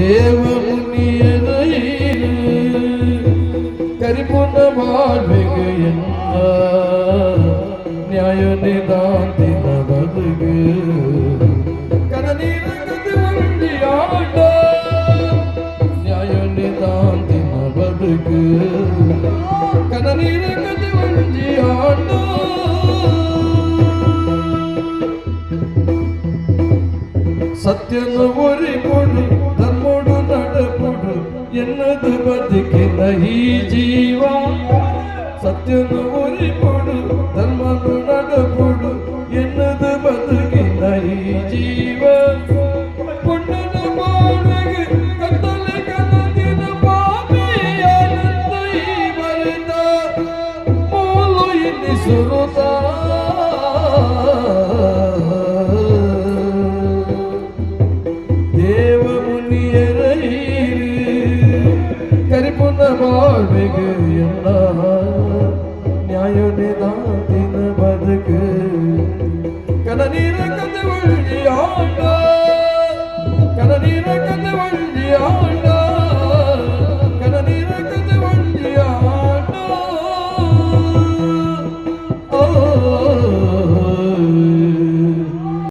தேவ முனியரை கரிபுன வாழ்வுக்கு என்ன நியாய நிதாந்தின ಬದುಕು ಕನನೀರ ಗತಿ ಮಂಡಿ ಆಟ ನ್ಯಾಯ ನಿದಾಂತಿನ ಬದುಕು ಕನನೀರ ಗತಿ ಮಂಡಿ ಆಟ ಸತ್ಯನ ಒರಿಕೊಡು ಧರ್ಮೋಡು ನಡಪೊಡು ಎನ್ನದು ಬದುಕಿನ ಈ ಜೀವ ಸತ್ಯನ ಒರಿಕೊಡು ಧರ್ಮನು ನಡಪೊಡು ಎನ್ನದು ಬದುಕಿನ ಈ ಜೀವ ಪುಣ್ಯನ ಬಾಳಿಗೆ ಕತ್ತಲೆ ಕನಸಿನ ಪಾಪಿಯಾನಂದ ಈ ಬರೆದ ಮೂಲು ಎನ್ನಿಸುತ್ತ ದೇವ ಮುನಿಯರೈ ಕರಿಪುನ ಬಾಳ್ವೆಗೆ ಎಲ್ಲ ನ್ಯಾಯ ನಿದಾಂತಿನ ಬದುಕು ಕನನೀರ ಕತೆ ಒಳ್ಳಿ ಆಟ ಕನನೀರ ಕತೆ ಒಳ್ಳಿ ಆಟ